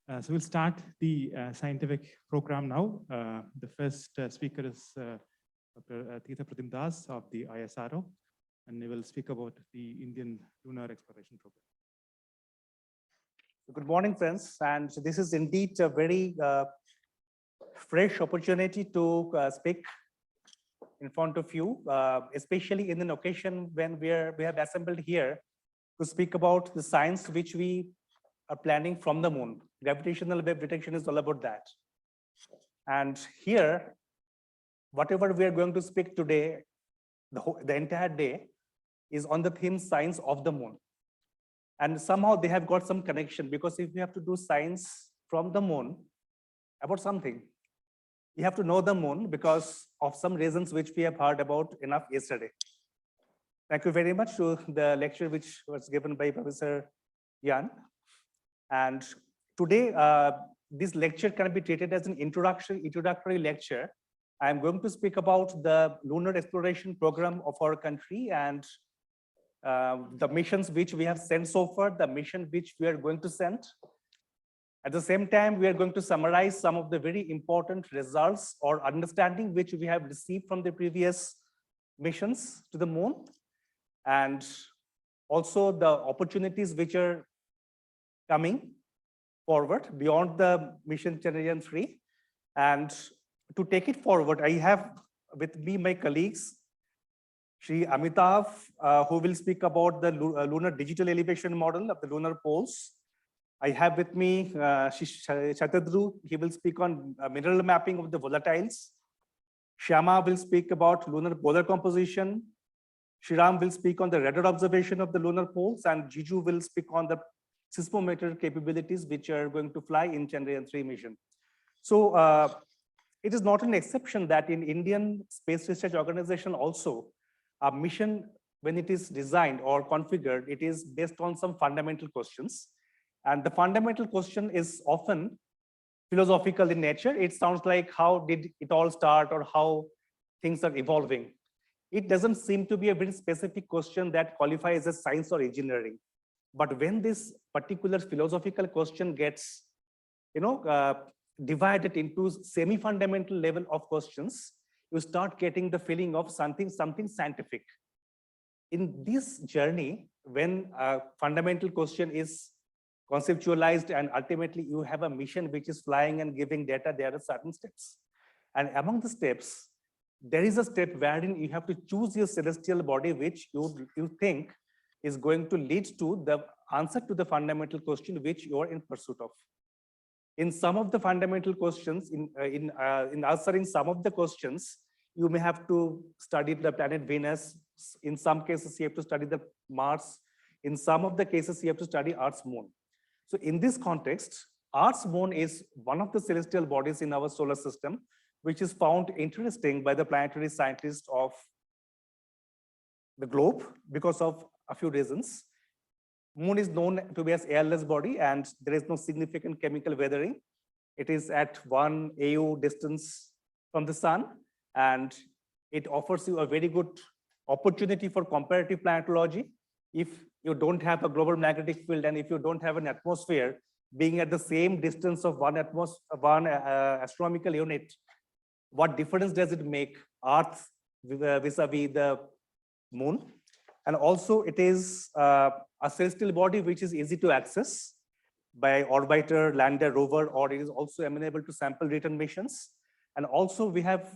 So we'll start the scientific program now. The first speaker is Dr. Pratim of the ISRO, and he will speak about the Indian Lunar Exploration Program. Good morning, friends. And this is indeed a very fresh opportunity to speak in front of you, especially in an occasion when we have assembled here to speak about the science which we are planning from the moon. Gravitational wave detection is all about that. And here, whatever we are going to speak today, the entire day is on the theme science of the moon. And somehow they have got some connection, because if we have to do science from the moon about something, you have to know the moon because of some reasons which we have heard about enough yesterday. Thank you very much to the lecture which was given by Professor Jan. And today, this lecture can be treated as an introductory lecture. I'm going to speak about the lunar exploration program of our country and the missions which we have sent so far, the mission which we are going to send. At the same time, we are going to summarize some of the very important results or understanding which we have received from the previous missions to the moon, and also the opportunities which are coming forward beyond the mission Chandrayaan-3. And to take it forward, I have with me my colleagues, Shri Amitav, who will speak about the lunar digital elevation model of the lunar poles. I have with me Shatadru. He will speak on mineral mapping of the volatiles. Shyama will speak about lunar polar composition. Shriram will speak on the radar observation of the lunar poles, and Jiju will speak on the seismometer capabilities which are going to fly in Chandrayaan-3 mission. So it is not an exception that in Indian Space Research Organization also, a mission, when it is designed or configured, it is based on some fundamental questions. And the fundamental question is often philosophical in nature. It sounds like, how did it all start, or how things are evolving? It doesn't seem to be a very specific question that qualifies as science or engineering. But when this particular philosophical question gets, divided into semi-fundamental level of questions, you start getting the feeling of something scientific. In this journey, when a fundamental question is conceptualized and ultimately you have a mission which is flying and giving data, there are certain steps. And among the steps, there is a step wherein you have to choose your celestial body which you think is going to lead to the answer to the fundamental question which you are in pursuit of. In some of the fundamental questions, in answering some of the questions, you may have to study the planet Venus. In some cases, you have to study the Mars. In some of the cases, you have to study Earth's moon. So in this context, Earth's moon is one of the celestial bodies in our solar system, which is found interesting by the planetary scientists of the globe because of a few reasons. Moon is known to be as airless body, and there is no significant chemical weathering. It is at 1 AU distance from the sun, and it offers you a very good opportunity for comparative planetology. If you don't have a global magnetic field, and if you don't have an atmosphere, being at the same distance of one astronomical unit, what difference does it make Earth vis-a-vis the moon? And also it is a celestial body which is easy to access by orbiter, lander, rover, or it is also amenable to sample return missions. And also we have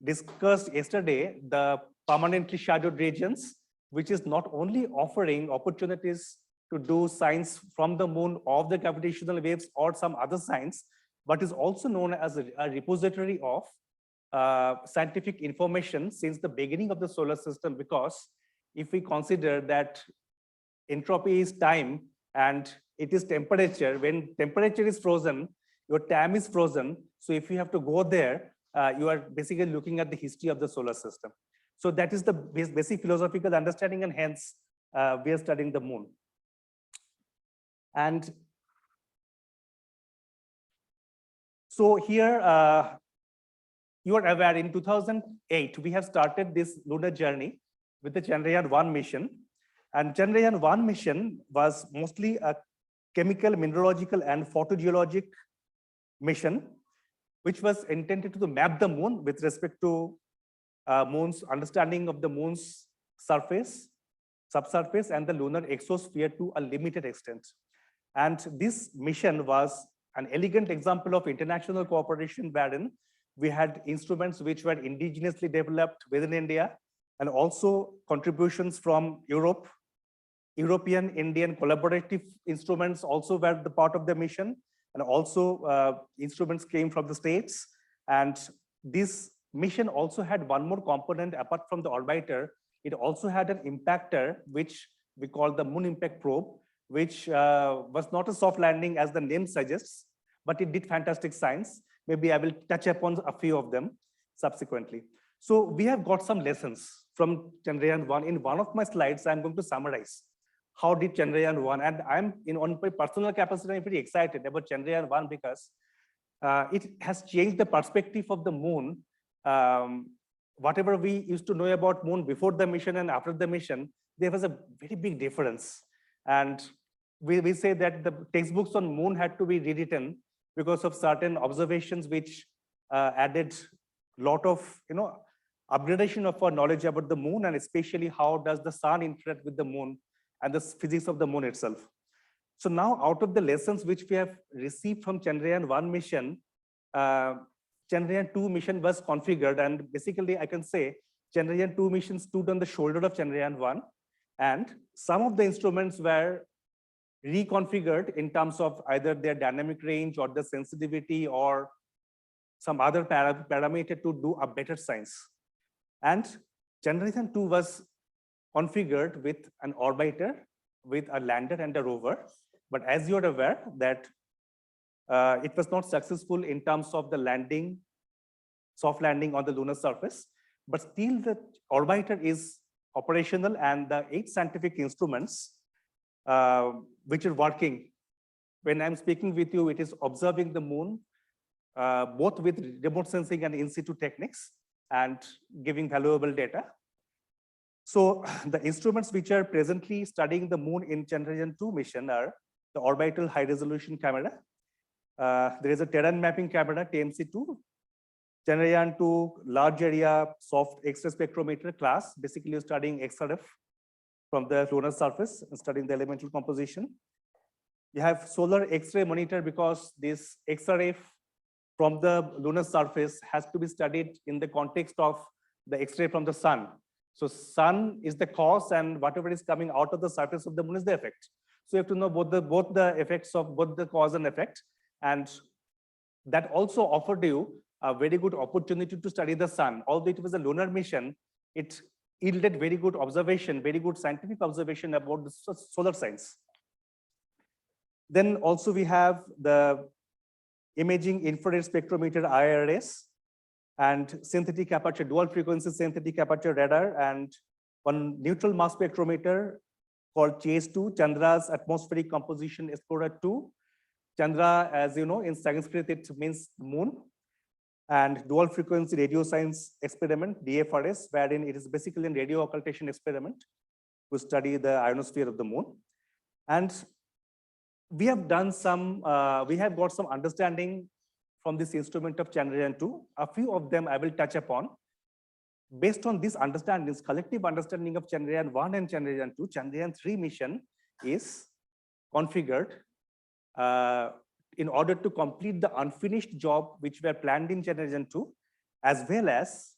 discussed yesterday the permanently shadowed regions, which is not only offering opportunities to do science from the moon of the gravitational waves or some other science, but is also known as a repository of scientific information since the beginning of the solar system. Because if we consider that entropy is time and it is temperature, when temperature is frozen, your time is frozen. So if you have to go there, you are basically looking at the history of the solar system. So that is the basic philosophical understanding, and hence we are studying the moon. And so here you are aware, in 2008, we have started this lunar journey with the Chandrayaan-1 mission. And Chandrayaan-1 mission was mostly a chemical, mineralogical, and photogeologic mission, which was intended to map the moon with respect to moon's understanding of the moon's surface, subsurface, and the lunar exosphere to a limited extent. And this mission was an elegant example of international cooperation wherein we had instruments which were indigenously developed within India, and also contributions from Europe. European Indian collaborative instruments also were the part of the mission, and also instruments came from the States. And this mission also had one more component apart from the orbiter. It also had an impactor, which we call the Moon Impact Probe, which was not a soft landing as the name suggests, but it did fantastic science. Maybe I will touch upon a few of them subsequently. So we have got some lessons from Chandrayaan-1. In one of my slides, I'm going to summarize how did Chandrayaan-1, and I'm on my personal capacity, I'm pretty excited about Chandrayaan-1 because it has changed the perspective of the moon. Whatever we used to know about moon before the mission and after the mission, there was a very big difference. And we say that the textbooks on moon had to be rewritten because of certain observations which added a lot of upgradation of our knowledge about the moon, and especially how does the sun interact with the moon and the physics of the moon itself. So now, out of the lessons which we have received from Chandrayaan-1 mission, Chandrayaan-2 mission was configured, and basically I can say Chandrayaan-2 mission stood on the shoulder of Chandrayaan-1, and some of the instruments were reconfigured in terms of either their dynamic range or the sensitivity or some other parameter to do a better science. And Chandrayaan-2 was configured with an orbiter, with a lander and a rover. But as you're aware that it was not successful in terms of the landing, soft landing on the lunar surface, but still the orbiter is operational, and the 8 scientific instruments which are working. When I'm speaking with you, it is observing the moon, both with remote sensing and in situ techniques, and giving valuable data. So the instruments which are presently studying the moon in Chandrayaan-2 mission are the orbital high resolution camera. There is a terrain mapping camera, TMC2. Chandrayaan-2 large area soft X-ray spectrometer class, basically studying XRF from the lunar surface and studying the elemental composition. You have solar X-ray monitor because this XRF from the lunar surface has to be studied in the context of the X-ray from the sun. So sun is the cause, and whatever is coming out of the surface of the moon is the effect. So you have to know both the effects of both the cause and effect. And that also offered you a very good opportunity to study the sun. Although it was a lunar mission, it yielded very good observation, very good scientific observation about the solar science. Then also we have the imaging infrared spectrometer IRS, and synthetic aperture, dual frequency synthetic aperture radar, and one neutral mass spectrometer called CHASE-2, Chandra's Atmospheric Composition Explorer 2. Chandra, as you know, in Sanskrit, it means moon. And dual frequency radio science experiment, DFRS, wherein it is basically a radio occultation experiment to study the ionosphere of the moon. And we have done some, we have got some understanding from this instrument of Chandrayaan-2. A few of them I will touch upon. Based on these understandings, collective understanding of Chandrayaan-1 and Chandrayaan-2, Chandrayaan-3 mission is configured in order to complete the unfinished job which were planned in Chandrayaan-2, as well as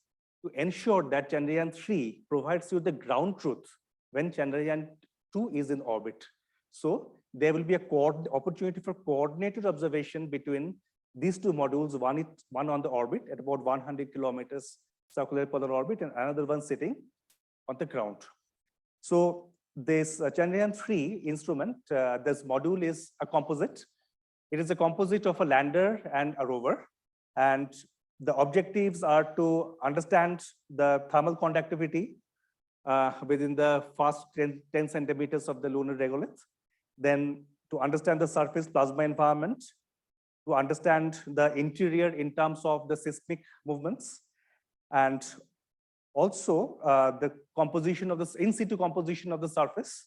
to ensure that Chandrayaan-3 provides you the ground truth when Chandrayaan-2 is in orbit. So there will be a opportunity for coordinated observation between these two modules, one on the orbit at about 100 kilometers circular polar orbit, and another one sitting on the ground. So this Chandrayaan-3 instrument, this module is a composite. It is a composite of a lander and a rover. And the objectives are to understand the thermal conductivity within the first 10 centimeters of the lunar regolith. Then to understand the surface plasma environment, to understand the interior in terms of the seismic movements, and also the composition of the in situ composition of the surface,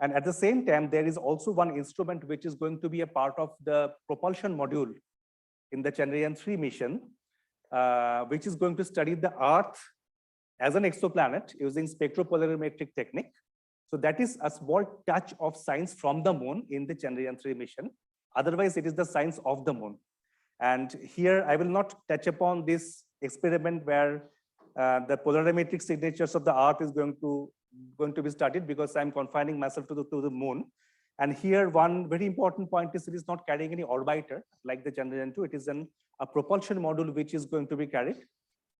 And at the same time, there is also one instrument which is going to be a part of the propulsion module in the Chandrayaan-3 mission, which is going to study the Earth as an exoplanet using spectropolarimetric technique. So that is a small touch of science from the moon in the Chandrayaan-3 mission. Otherwise, it is the science of the moon. And here, I will not touch upon this experiment where the polarimetric signatures of the Earth is going to be studied, because I'm confining myself to the moon. And here, one very important point is it is not carrying any orbiter like the Chandrayaan-2. It is a propulsion module which is going to be carried.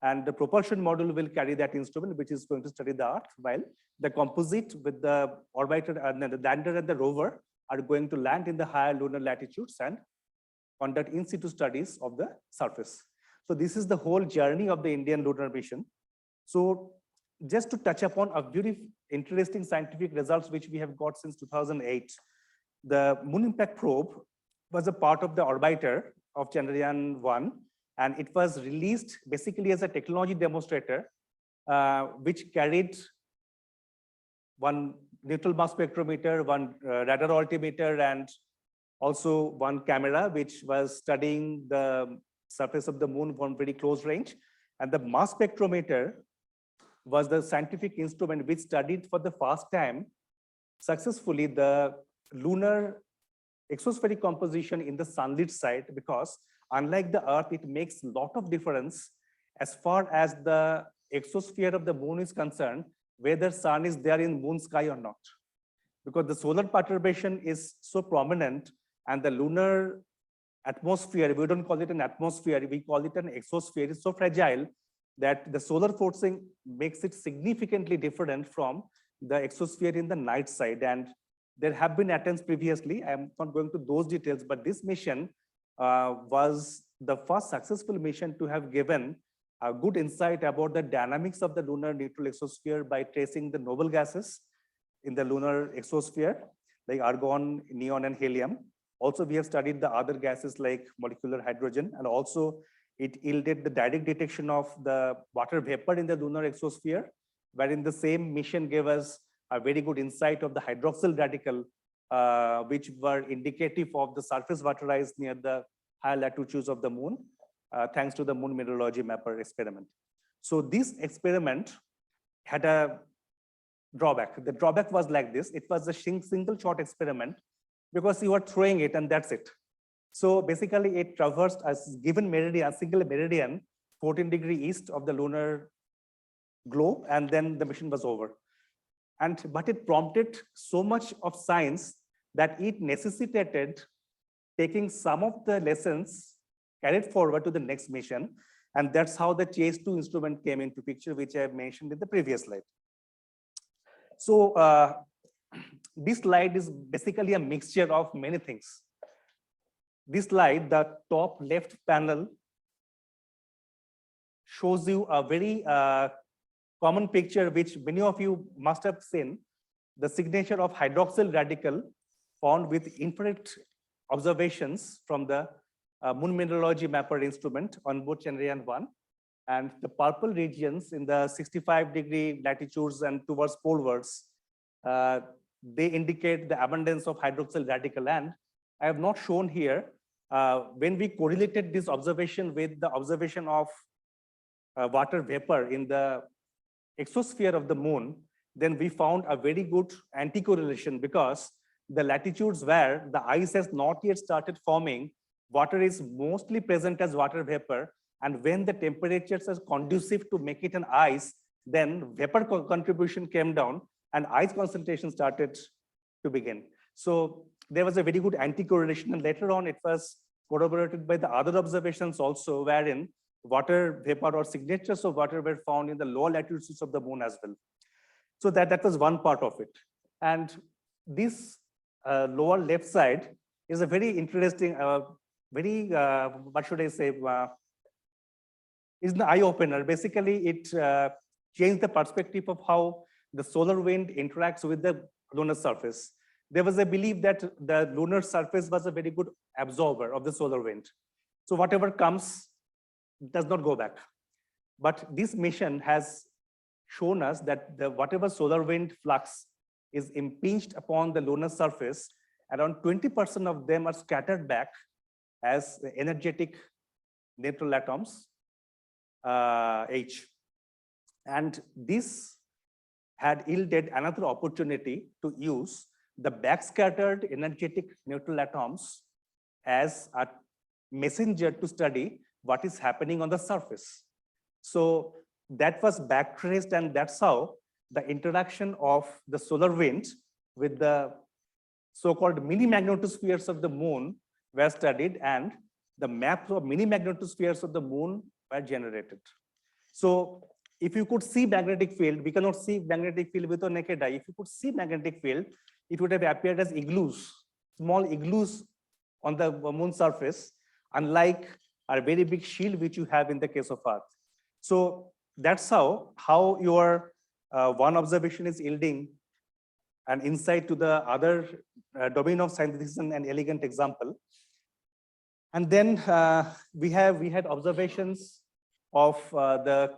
And the propulsion module will carry that instrument, which is going to study the Earth, while the composite with the orbiter and the lander and the rover are going to land in the higher lunar latitudes and conduct in situ studies of the surface. So this is the whole journey of the Indian lunar mission. So just to touch upon a very interesting scientific results which we have got since 2008, the Moon Impact Probe was a part of the orbiter of Chandrayaan-1, and it was released basically as a technology demonstrator, which carried one neutral mass spectrometer, one radar altimeter, and also one camera, which was studying the surface of the moon from very close range. And the mass spectrometer was the scientific instrument which studied for the first time successfully the lunar exospheric composition in the sunlit side, because unlike the Earth, it makes a lot of difference as far as the exosphere of the moon is concerned, whether sun is there in moon sky or not. Because the solar perturbation is so prominent, and the lunar atmosphere, we don't call it an atmosphere, we call it an exosphere, is so fragile that the solar forcing makes it significantly different from the exosphere in the night side. And there have been attempts previously, I'm not going to those details, but this mission was the first successful mission to have given a good insight about the dynamics of the lunar neutral exosphere by tracing the noble gases in the lunar exosphere, like argon, neon, and helium. Also, we have studied the other gases like molecular hydrogen, and also it yielded the direct detection of the water vapor in the lunar exosphere, wherein the same mission gave us a very good insight of the hydroxyl radical, which were indicative of the surface water ice near the higher latitudes of the moon, thanks to the moon mineralogy mapper experiment. So this experiment had a drawback. The drawback was like this: it was a single shot experiment, because you are throwing it and that's it. So basically it traversed a given meridian, a single meridian, 14 degrees east of the lunar globe, and then the mission was over. But it prompted so much of science that it necessitated taking some of the lessons carried forward to the next mission. And that's how the Chase-2 instrument came into picture, which I have mentioned in the previous slide. So this slide is basically a mixture of many things. This slide, the top left panel, shows you a very common picture, which many of you must have seen, the signature of hydroxyl radical found with infrared observations from the moon mineralogy mapper instrument on both Chandrayaan-1. And the purple regions in the 65-degree latitudes and towards polewards, they indicate the abundance of hydroxyl radical. And I have not shown here, when we correlated this observation with the observation of water vapor in the exosphere of the moon, then we found a very good anti-correlation, because the latitudes where the ice has not yet started forming, water is mostly present as water vapor. And when the temperatures are conducive to make it an ice, then vapor contribution came down and ice concentration started to begin. So there was a very good anti-correlation, and later on it was corroborated by the other observations also, wherein water vapor or signatures of water were found in the lower latitudes of the moon as well. So that was one part of it. And this lower left side is a very interesting, what should I say, is the eye opener. Basically, it changed the perspective of how the solar wind interacts with the lunar surface. There was a belief that the lunar surface was a very good absorber of the solar wind. So whatever comes does not go back. But this mission has shown us that whatever solar wind flux is impinged upon the lunar surface, around 20% of them are scattered back as energetic neutral atoms, H. And this had yielded another opportunity to use the backscattered energetic neutral atoms as a messenger to study what is happening on the surface. So that was backtraced, and that's how the interaction of the solar wind with the so-called mini magnetospheres of the moon were studied, and the maps of mini magnetospheres of the moon were generated. So if you could see magnetic field, we cannot see magnetic field with a naked eye. If you could see magnetic field, it would have appeared as igloos, small igloos on the moon surface, unlike a very big shield which you have in the case of Earth. So that's how your one observation is yielding an insight to the other domain of science, and an elegant example. And then we had observations of the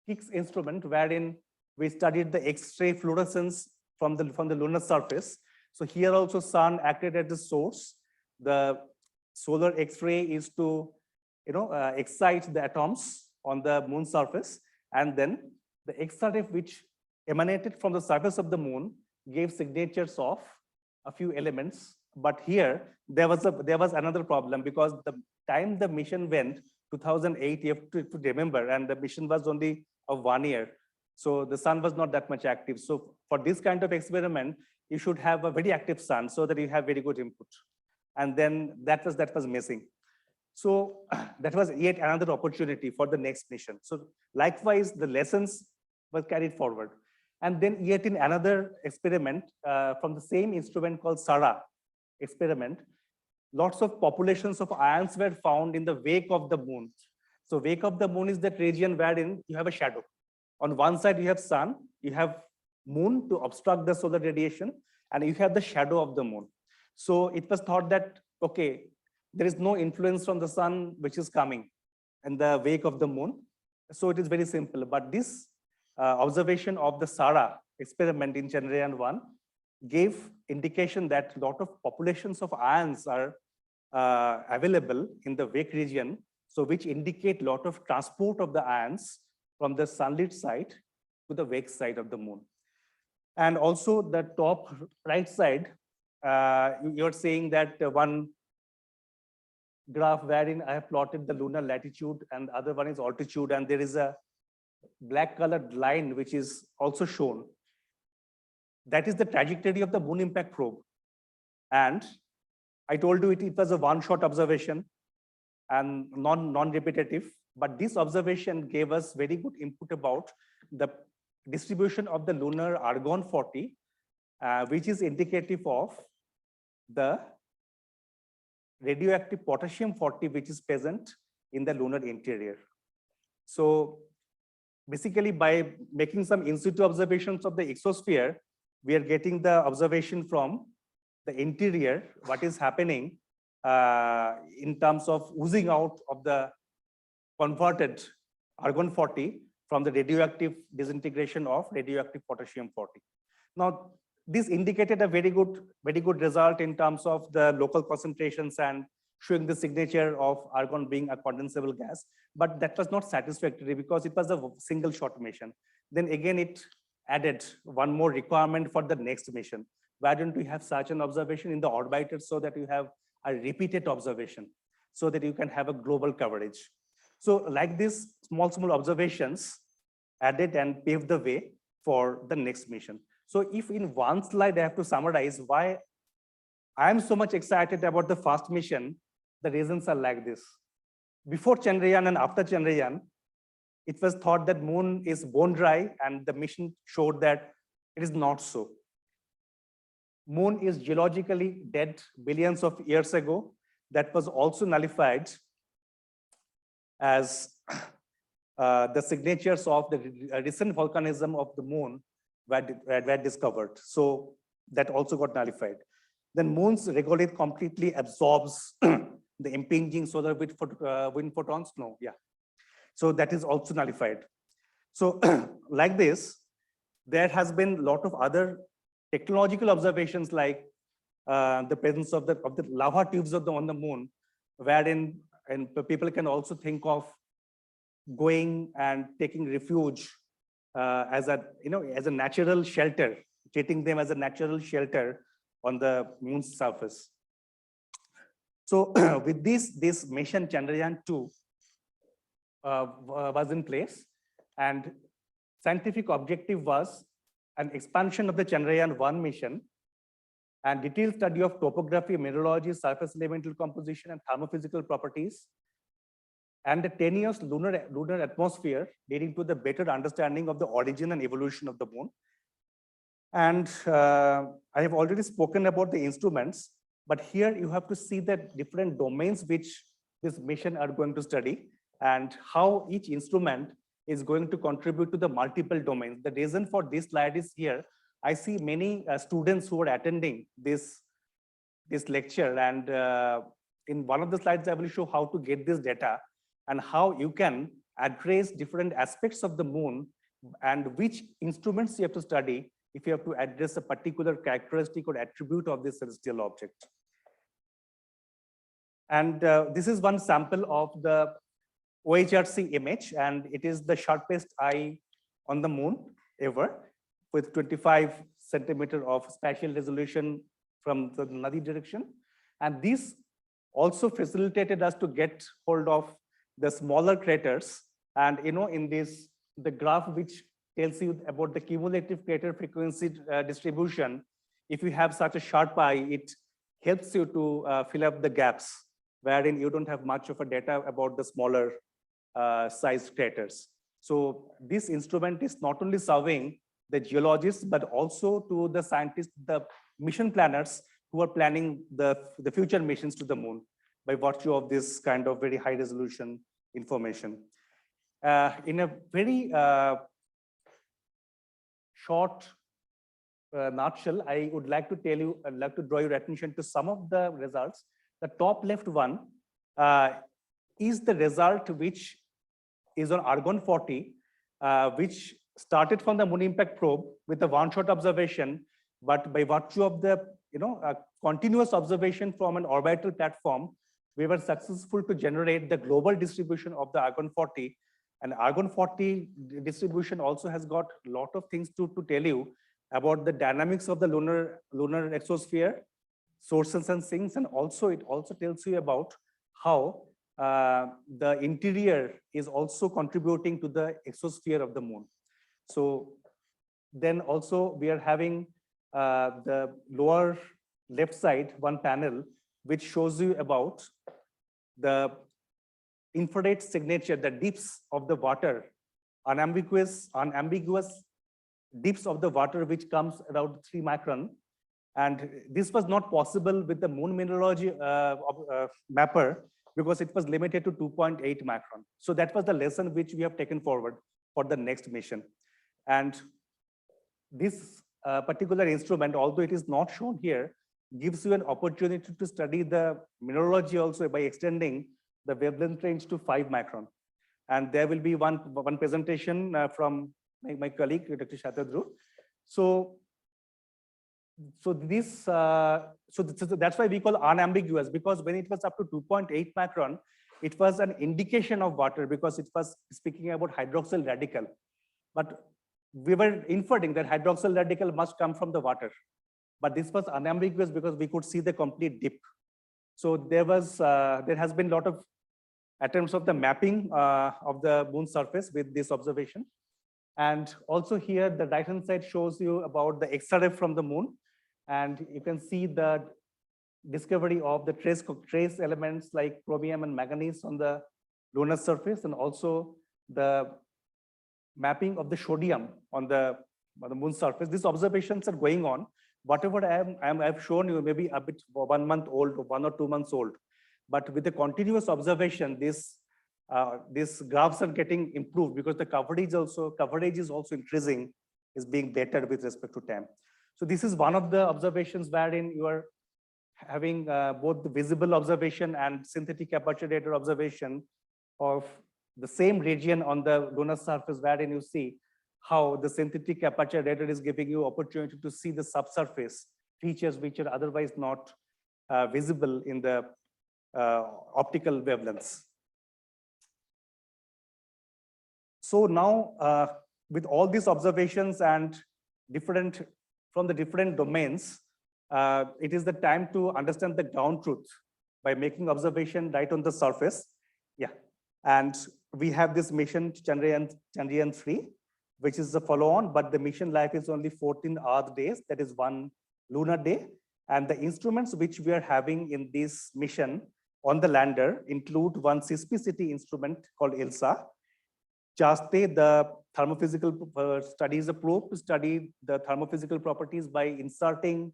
Higgs instrument, wherein we studied the X-ray fluorescence from the lunar surface. So here also sun acted as the source. The solar X-ray is to excite the atoms on the moon surface, and then the X-ray which emanated from the surface of the moon gave signatures of a few elements. But here there was another problem, because the time the mission went, 2008, you have to remember, and the mission was only of 1 year. So the sun was not that much active. So for this kind of experiment, you should have a very active sun so that you have very good input. And then that was missing. So that was yet another opportunity for the next mission. So likewise, the lessons were carried forward. And then yet in another experiment from the same instrument called SARA experiment, lots of populations of ions were found in the wake of the moon. So wake of the moon is that region wherein you have a shadow. On one side, you have sun, you have moon to obstruct the solar radiation, and you have the shadow of the moon. So it was thought that, okay, there is no influence from the sun which is coming in the wake of the moon. So it is very simple. But this observation of the SARA experiment in Chandrayaan-1 gave indication that a lot of populations of ions are available in the wake region, so which indicate a lot of transport of the ions from the sunlit side to the wake side of the moon. And also the top right side, you're saying that one graph wherein I have plotted the lunar latitude and the other one is altitude, and there is a black colored line which is also shown. That is the trajectory of the moon impact probe. And I told you it was a one-shot observation and non-repetitive, but this observation gave us very good input about the distribution of the lunar argon-40, which is indicative of the radioactive potassium-40, which is present in the lunar interior. So basically, by making some in situ observations of the exosphere, we are getting the observation from the interior, what is happening in terms of oozing out of the converted argon-40 from the radioactive disintegration of radioactive potassium-40. Now, this indicated a very good result in terms of the local concentrations and showing the signature of argon being a condensable gas, but that was not satisfactory because it was a single shot mission. Then again, it added one more requirement for the next mission. Why don't we have such an observation in the orbiter so that you have a repeated observation so that you can have a global coverage? So like this, small observations added and paved the way for the next mission. So if in one slide I have to summarize why I am so much excited about the first mission, the reasons are like this. Before Chandrayaan and after Chandrayaan, it was thought that moon is bone dry, and the mission showed that it is not so. Moon is geologically dead billions of years ago. That was also nullified as the signatures of the recent volcanism of the moon were discovered. So that also got nullified. Then moon's regolith completely absorbs the impinging solar wind photons. No, yeah. So that is also nullified. So like this, there has been a lot of other technological observations like the presence of the lava tubes on the moon, wherein and people can also think of going and taking refuge as a natural shelter, treating them as a natural shelter on the moon's surface. So with this mission Chandrayaan-2 was in place, and scientific objective was an expansion of the Chandrayaan-1 mission and detailed study of topography, mineralogy, surface elemental composition, and thermophysical properties, and the tenuous lunar atmosphere, leading to the better understanding of the origin and evolution of the moon. And I have already spoken about the instruments, but here you have to see the different domains which this mission are going to study and how each instrument is going to contribute to the multiple domains. The reason for this slide is here. I see many students who are attending this lecture, and in one of the slides, I will show how to get this data and how you can address different aspects of the moon and which instruments you have to study if you have to address a particular characteristic or attribute of this celestial object. And this is one sample of the OHRC image, and it is the sharpest eye on the moon ever, with 25 centimeter of spatial resolution from the Nadi direction. And this also facilitated us to get hold of the smaller craters. And in this, the graph which tells you about the cumulative crater frequency distribution, if you have such a sharp eye, it helps you to fill up the gaps wherein you don't have much of a data about the smaller sized craters. So this instrument is not only serving the geologists, but also to the scientists, the mission planners who are planning the future missions to the moon by virtue of this kind of very high resolution information. In a very short nutshell, I would like to tell you, I'd like to draw your attention to some of the results. The top left one is the result which is on Argon 40, which started from the moon impact probe with a one-shot observation, but by virtue of the continuous observation from an orbital platform, we were successful to generate the global distribution of the Argon 40. And Argon 40 distribution also has got a lot of things to tell you about the dynamics of the lunar exosphere, sources and sinks, and also it also tells you about how the interior is also contributing to the exosphere of the moon. So then also we are having the lower left side, one panel, which shows you about the infrared signature, the dips of the water, unambiguous dips of the water, which comes around 3 micron. And this was not possible with the moon mineralogy mapper because it was limited to 2.8 micron. So that was the lesson which we have taken forward for the next mission. And this particular instrument, although it is not shown here, gives you an opportunity to study the mineralogy also by extending the wavelength range to 5 micron. And there will be one presentation from my colleague, Dr. Shatadru. So that's why we call unambiguous, because when it was up to 2.8 micron, it was an indication of water because it was speaking about hydroxyl radical. But we were inferring that hydroxyl radical must come from the water. But this was unambiguous because we could see the complete dip. So there has been a lot of attempts of the mapping of the moon surface with this observation. And also here, the right-hand side shows you about the XRF from the moon. And you can see the discovery of the trace elements like chromium and manganese on the lunar surface, and also the mapping of the sodium on the moon surface. These observations are going on. Whatever I've shown you may be a bit 1 month old or 1 or 2 months old, but with the continuous observation, these graphs are getting improved because the coverage is also increasing, is being better with respect to time. So this is one of the observations wherein you are having both the visible observation and synthetic aperture radar observation of the same region on the lunar surface, wherein you see how the synthetic aperture radar is giving you opportunity to see the subsurface features which are otherwise not visible in the optical wavelengths. So now, with all these observations and from the different domains, it is the time to understand the ground truth by making observation right on the surface. Yeah, and we have this mission Chandrayaan-3, which is the follow-on, but the mission life is only 14 Earth days. That is 1 lunar day. And the instruments which we are having in this mission on the lander include one seismicity instrument called ILSA. Chaste, the thermophysical studies a probe to study the thermophysical properties by inserting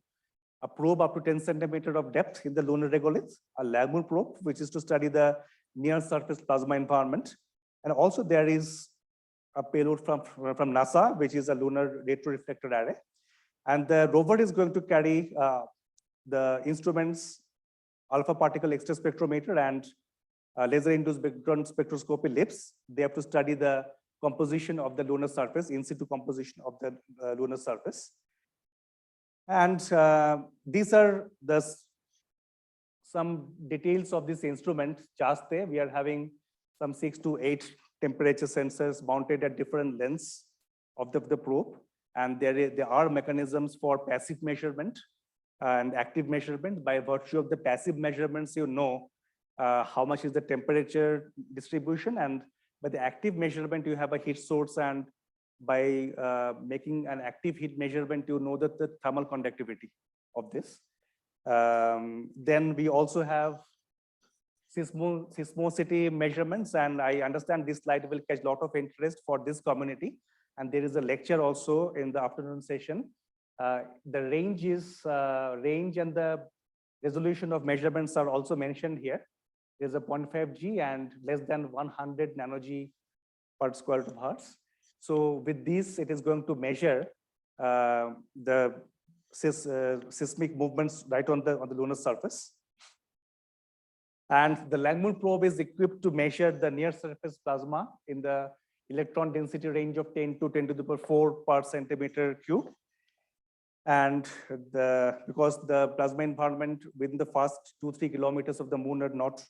a probe up to 10 centimeter of depth in the lunar regolith, a Langmuir probe, which is to study the near surface plasma environment. And also there is a payload from NASA, which is a lunar retroreflector array. And the rover is going to carry the instruments, alpha particle X-ray spectrometer and laser-induced background spectroscopy LIBS. They have to study the composition of the lunar surface, in situ composition of the lunar surface. And these are some details of this instrument, Chaste. We are having some 6 to 8 temperature sensors mounted at different lengths of the probe. And there are mechanisms for passive measurement and active measurement. By virtue of the passive measurements, you know how much is the temperature distribution, and by the active measurement, you have a heat source, and by making an active heat measurement, you know that the thermal conductivity of this. Then we also have seismicity measurements, and I understand this slide will catch a lot of interest for this community. And there is a lecture also in the afternoon session. The range and the resolution of measurements are also mentioned here. There's a 0.5 G and less than 100 nanoG per square root of hertz. So with this, it is going to measure the seismic movements right on the lunar surface. And the Langmuir probe is equipped to measure the near surface plasma in the electron density range of 10 to 10 to the power 4 per centimeter cube. And because the plasma environment within the first 2-3 kilometers of the moon are not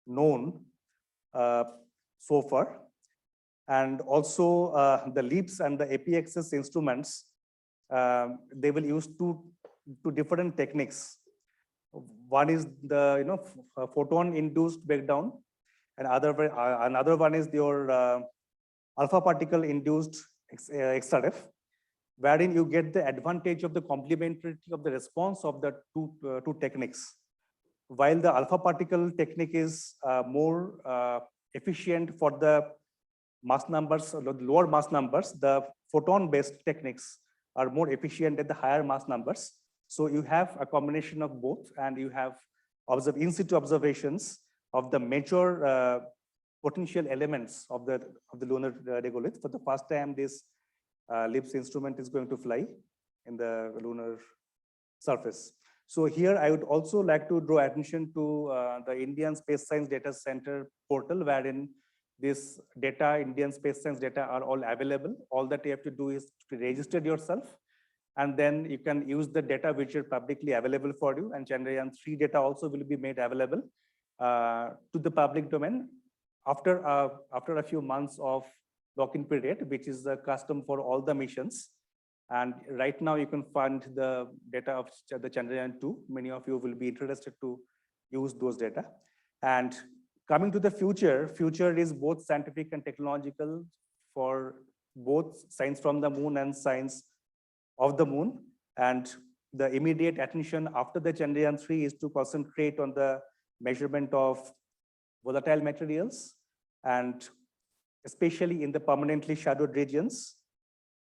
known so far. And also the LIBS and the APXS instruments, they will use two different techniques. One is the photon-induced breakdown, and another one is your alpha particle-induced XRF, wherein you get the advantage of the complementarity of the response of the two techniques. While the alpha particle technique is more efficient for the mass numbers, or the lower mass numbers, the photon-based techniques are more efficient at the higher mass numbers. So you have a combination of both, and you have in situ observations of the major potential elements of the lunar regolith. For the first time, this LIBS instrument is going to fly in the lunar surface. So here I would also like to draw attention to the Indian Space Science Data Center portal, wherein this data, Indian space science data, are all available. All that you have to do is to register yourself, and then you can use the data which are publicly available for you. And Chandrayaan-3 data also will be made available to the public domain after a few months of lock-in period, which is the custom for all the missions. And right now you can find the data of the Chandrayaan-2. Many of you will be interested to use those data. And coming to the future is both scientific and technological for both science from the moon and science of the moon. And the immediate attention after the Chandrayaan-3 is to concentrate on the measurement of volatile materials, and especially in the permanently shadowed regions,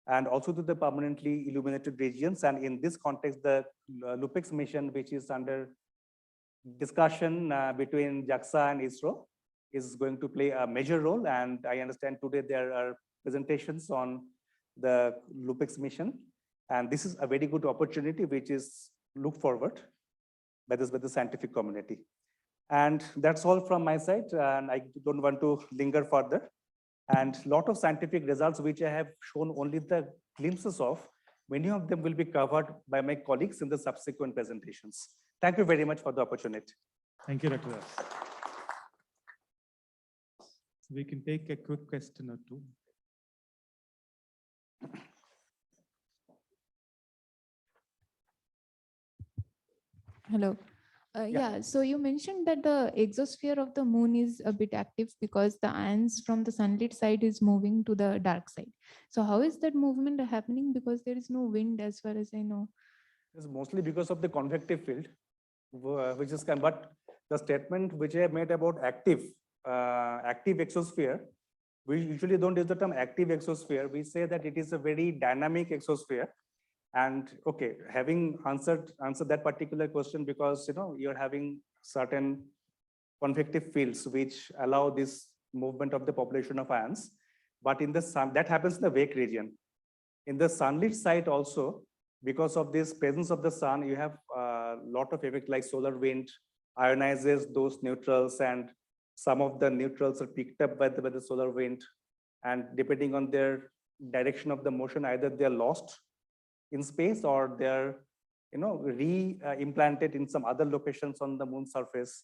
and also to the permanently illuminated regions. And in this context, the LUPEX mission, which is under discussion between JAXA and ISRO, is going to play a major role. And I understand today there are presentations on the LUPEX mission. And this is a very good opportunity, which is looked forward by the scientific community. And that's all from my side. And I don't want to linger further. And a lot of scientific results which I have shown only the glimpses of, many of them will be covered by my colleagues in the subsequent presentations. Thank you very much for the opportunity. Thank you, Dr. Das. We can take a quick question or two. Hello. Yeah, so you mentioned that the exosphere of the moon is a bit active because the ions from the sunlit side is moving to the dark side. So how is that movement happening? Because there is no wind as far as I know. It's mostly because of the convective field, which is, but the statement which I have made about active exosphere, we usually don't use the term active exosphere. We say that it is a very dynamic exosphere. And okay, having answered that particular question, because you're having certain convective fields which allow this movement of the population of ions, but in the sun, that happens in the wake region. In the sunlit side also, because of this presence of the sun, you have a lot of effect like solar wind ionizes those neutrals, and some of the neutrals are picked up by the solar wind, and depending on their direction of the motion, either they're lost in space or they're re-implanted in some other locations on the moon surface.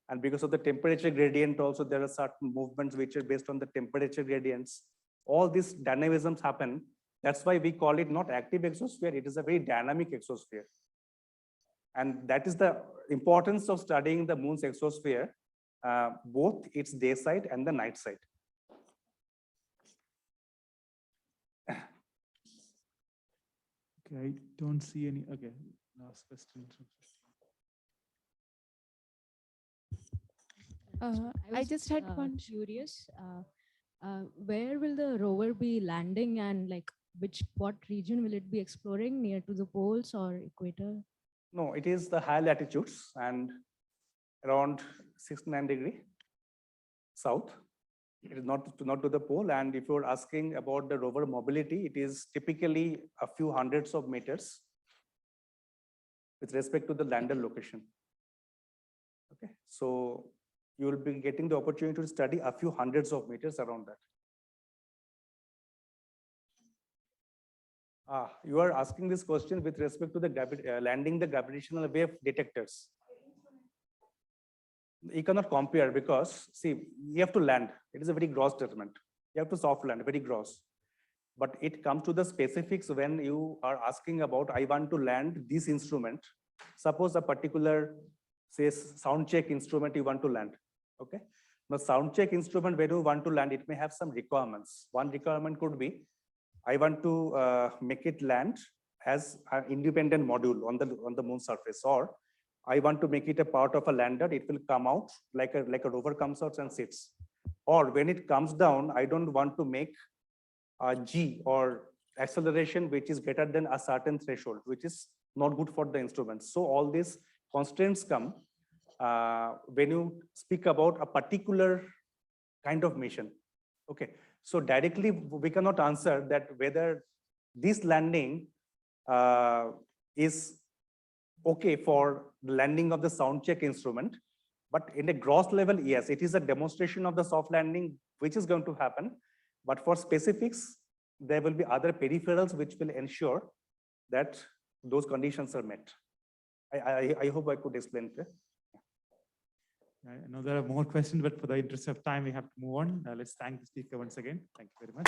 And because of the temperature gradient also, there are certain movements which are based on the temperature gradients. All these dynamisms happen. That's why we call it not active exosphere, it is a very dynamic exosphere. And that is the importance of studying the moon's exosphere, both its day side and the night side. Okay, I don't see any. Okay, last question. I just had one. Curious, where will the rover be landing, and like what region will it be exploring, near to the poles or equator? No, it is the high latitudes and around 69° south. It is not to the pole. And if you're asking about the rover mobility, it is typically a few hundreds of meters with respect to the lander location. Okay, so you will be getting the opportunity to study a few hundreds of meters around that. You are asking this question with respect to the landing the gravitational wave detectors. You cannot compare because, see, you have to land. It is a very gross judgment. You have to soft land, very gross. But it comes to the specifics when you are asking about, I want to land this instrument. Suppose a particular, say, sound check instrument you want to land. Okay. Now, sound check instrument, when you want to land, it may have some requirements. One requirement could be, I want to make it land as an independent module on the moon surface, or I want to make it a part of a lander. It will come out like a rover comes out and sits. Or when it comes down, I don't want to make a G or acceleration which is greater than a certain threshold, which is not good for the instrument. So all these constraints come when you speak about a particular kind of mission. Okay, so directly we cannot answer that whether this landing is okay for the landing of the sound check instrument, but in a gross level, yes, it is a demonstration of the soft landing which is going to happen. But for specifics, there will be other peripherals which will ensure that those conditions are met. I hope I could explain it. I know there are more questions, but for the interest of time, we have to move on. Let's thank the speaker once again. Thank you very much.